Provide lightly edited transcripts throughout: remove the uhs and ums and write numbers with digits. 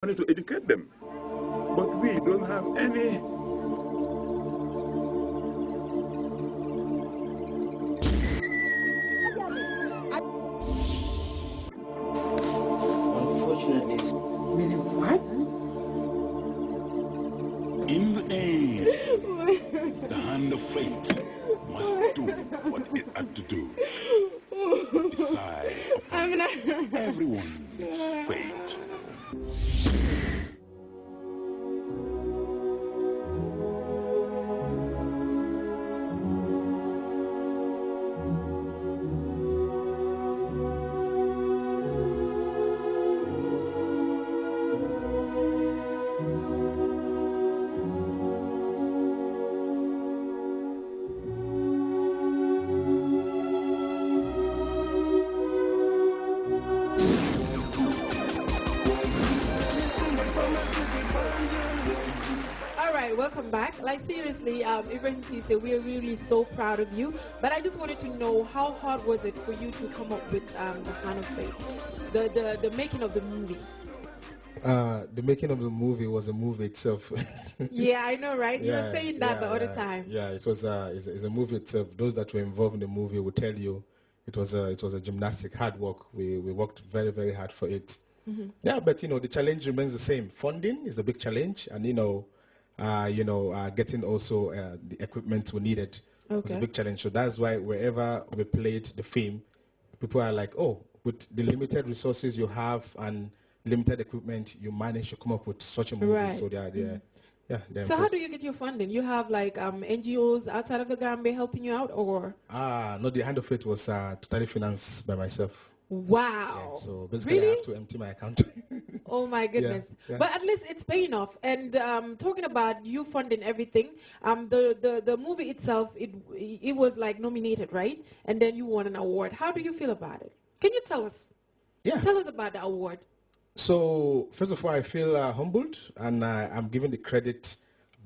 money to educate them. But we don't have any. Unfortunately, meaning what? In the end, the hand of fate must do what it had to do. Decide upon everyone's fate. Welcome back. Like seriously, Ibrahim Cisse, we are really so proud of you. But I just wanted to know, how hard was it for you to come up with the Hand of Fate, the making of the movie? The making of the movie was a movie itself. Yeah, I know, right? You were saying that the other time. Yeah, it was it's a movie itself. Those that were involved in the movie will tell you it was a gymnastic, hard work. We worked very, very hard for it. Mm-hmm. Yeah, but the challenge remains the same. Funding is a big challenge, and getting also the equipment we needed was a big challenge. So that's why wherever we played the film, people are like, oh, with the limited resources you have and limited equipment, you managed to come up with such a movie. Right. So they're so how do you get your funding? You have like NGOs outside of the Gambia helping you out, or? No, the Hand of Fate was totally financed by myself. Wow. Yeah, so basically really? I have to empty my account. Oh my goodness. Yeah. But at least it's paying off. And talking about you funding everything, the movie itself, it was like nominated, right? And then you won an award. How do you feel about it? Can you tell us? Yeah. Tell us about the award. So first of all, I feel humbled, and I'm giving the credit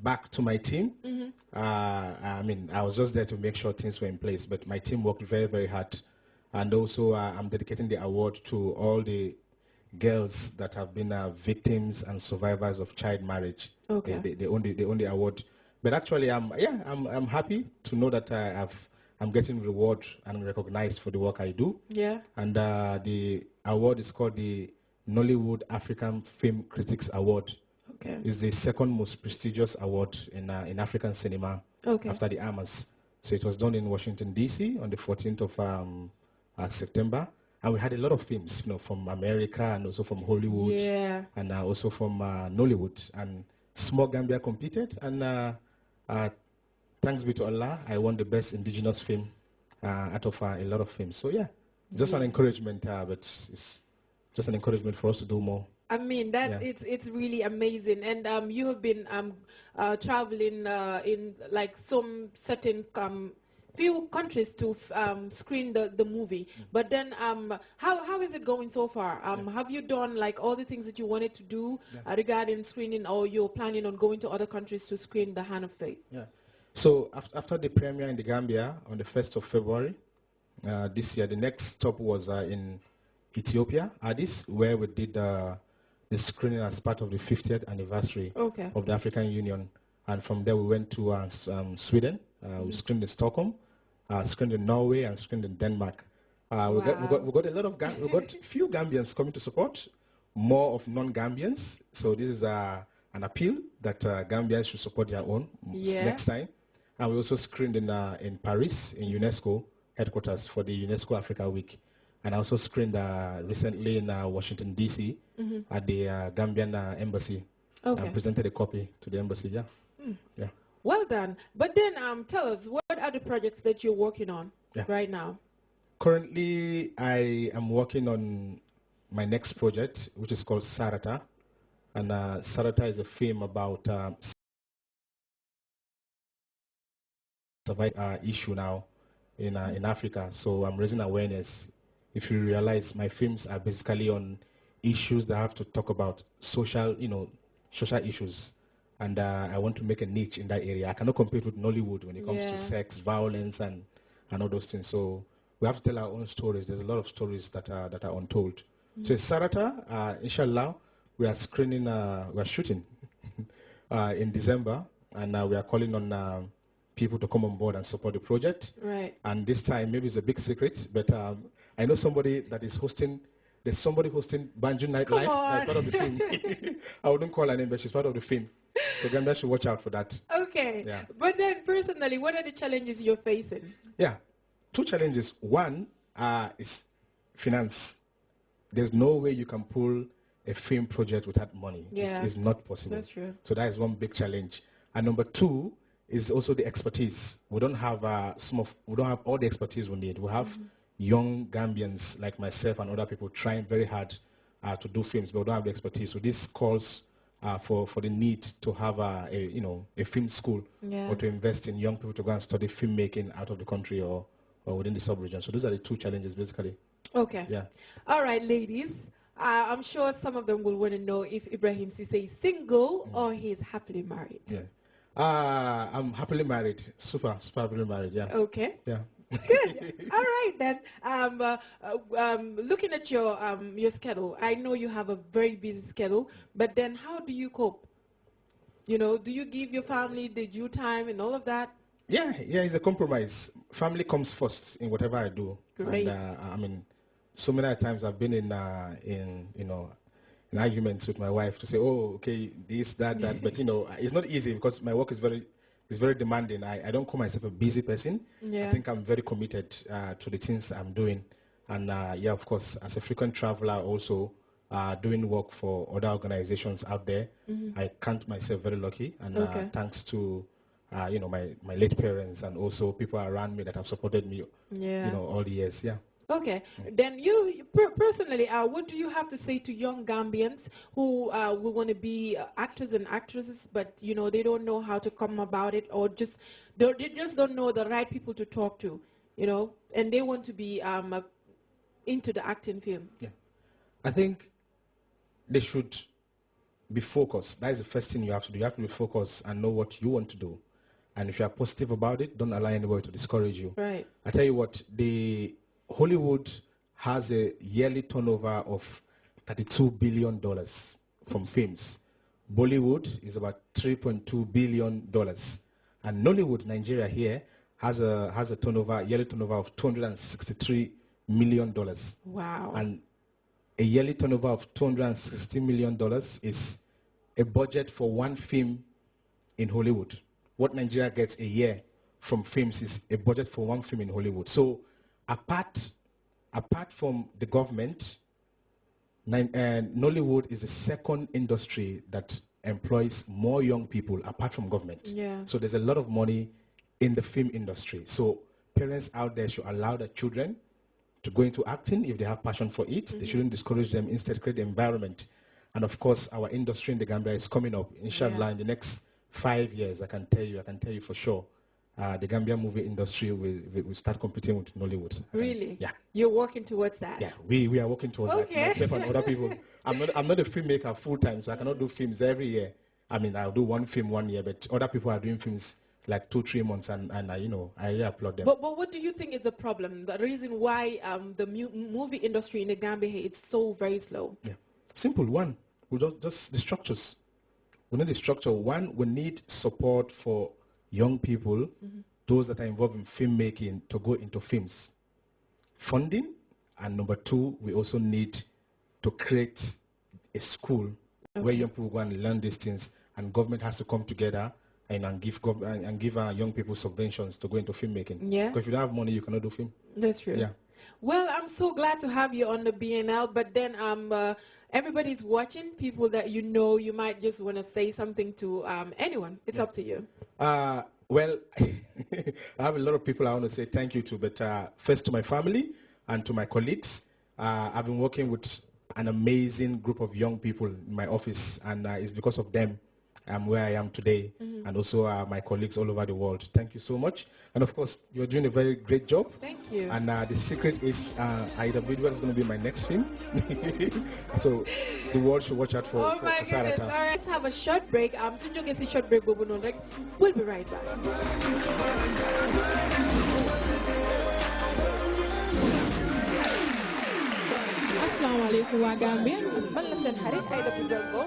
back to my team. Mm-hmm. I mean, I was just there to make sure things were in place, but my team worked very, very hard. And also, I'm dedicating the award to all the girls that have been victims and survivors of child marriage. Okay. They own the award. But actually, I'm happy to know that I'm getting reward and recognized for the work I do. Yeah. And the award is called the Nollywood African Film Critics Award. Okay. It's the second most prestigious award in African cinema. Okay. After the Amas. So it was done in Washington, D.C. on the 14th of September, and we had a lot of films, from America and also from Hollywood, and also from Nollywood, and Small Gambia competed, and thanks be to Allah, I won the best indigenous film out of a lot of films. So yeah, just an encouragement, but it's just an encouragement for us to do more. I mean, it's really amazing. And you have been traveling in like some certain few countries to screen the movie. But then how is it going so far? Have you done like all the things that you wanted to do regarding screening, or you're planning on going to other countries to screen The Hand of Fate? Yeah. So after the premiere in the Gambia on the 1st of February this year, the next stop was in Ethiopia, Addis, where we did the screening as part of the 50th anniversary of the African Union. And from there we went to Sweden. We screened in Stockholm, screened in Norway, and screened in Denmark. We got a lot of we got few Gambians coming to support, more of non-Gambians. So this is an appeal that Gambians should support their own next time. And we also screened in Paris, in UNESCO headquarters for the UNESCO Africa Week. And I also screened recently in Washington, D.C. At the Gambian embassy. Okay. And presented a copy to the embassy. Yeah. Yeah. Well done. But then tell us, what are the projects that you're working on right now? Currently, I am working on my next project, which is called Sarata. And Sarata is a film about survival issue now in Africa. So I'm raising awareness. If you realize, my films are basically on issues that have to talk about social issues. And I want to make a niche in that area. I cannot compete with Nollywood when it comes to sex, violence, and all those things. So we have to tell our own stories. There's a lot of stories that are untold. So Sarata, inshallah, we are screening, we are shooting in December, and we are calling on people to come on board and support the project. Right. And this time, maybe it's a big secret, but I know somebody that is hosting. There's somebody hosting Banjo Nightlife. That's part of the film. I wouldn't call her name, but she's part of the film. So Gambia should watch out for that. Okay. Yeah. But then, personally, what are the challenges you're facing? Yeah, two challenges. One is finance. There's no way you can pull a film project without money. Yeah. It's not possible. That's true. So that is one big challenge. And number two is also the expertise. We don't have we don't have all the expertise we need. We have young Gambians like myself and other people trying very hard to do films, but we don't have the expertise. So this calls for the need to have a film school, or to invest in young people to go and study filmmaking out of the country or within the sub-region. So those are the two challenges basically. Okay. Yeah. All right, ladies. I'm sure some of them will want to know if Ibrahim Cissé is single or he is happily married. Yeah. I'm happily married. Super happily married. Yeah. Okay. Yeah. Good. All right then. Looking at your schedule, I know you have a very busy schedule, but then how do you cope? You know, do you give your family the due time and all of that? Yeah, it's a compromise. Family comes first in whatever I do. Great. And I mean, so many times I've been in arguments with my wife to say, oh, okay, this, that, but it's not easy because my work is very demanding. I don't call myself a busy person. Yeah. I think I'm very committed to the things I'm doing. And yeah, of course, as a frequent traveler also doing work for other organizations out there, I count myself very lucky. And thanks to my late parents and also people around me that have supported me all the years. Yeah. Okay. Then you personally, what do you have to say to young Gambians who will want to be actors and actresses, but they don't know how to come about it, or they just don't know the right people to talk to, and they want to be into the acting film? Yeah. I think they should be focused. That is the first thing you have to do. You have to be focused and know what you want to do. And if you are positive about it, don't allow anybody to discourage you. Right. I tell you what, Hollywood has a yearly turnover of $32 billion from films. Bollywood is about $3.2 billion. And Nollywood, Nigeria here, has a yearly turnover of $263 million. Wow. And a yearly turnover of $260 million is a budget for one film in Hollywood. What Nigeria gets a year from films is a budget for one film in Hollywood. So apart from the government, Nollywood is the second industry that employs more young people apart from government. Yeah. So there's a lot of money in the film industry. So parents out there should allow their children to go into acting if they have passion for it. They shouldn't discourage them, instead create the environment. And of course, our industry in the Gambia is coming up, inshallah, in the next 5 years. I can tell you for sure. The Gambia movie industry will start competing with Nollywood. Really? Yeah. You're working towards that? Yeah, we are working towards that, myself and other people. I'm not a filmmaker full time, so I cannot do films every year. I mean, I'll do one film 1 year, but other people are doing films like 2-3 months, and I really applaud them. But what do you think is the problem? The reason why the movie industry in the Gambia is so very slow? Yeah, simple. One, we just the structures. We need the structure. One, we need support for young people, those that are involved in filmmaking, to go into films. Funding, and number two, we also need to create a school where young people go and learn these things, and government has to come together and give young people subventions to go into filmmaking. Yeah. Because if you don't have money, you cannot do film. That's true. Yeah. Well, I'm so glad to have you on the BNL, but then everybody's watching, people that you might just want to say something to anyone. It's up to you. Well, I have a lot of people I want to say thank you to, but first to my family and to my colleagues. I've been working with an amazing group of young people in my office, and it's because of them I'm where I am today, and also my colleagues all over the world. Thank you so much. And of course, you're doing a very great job. Thank you. And the secret is Aida Bidwell is going to be my next film. So the world should watch out for Oh my goodness. All right, let's have a short break. Since you can see short break, we'll be right back. asalaamaaleykum waa Gambia. man la seen xarit Aïda Boudiolbo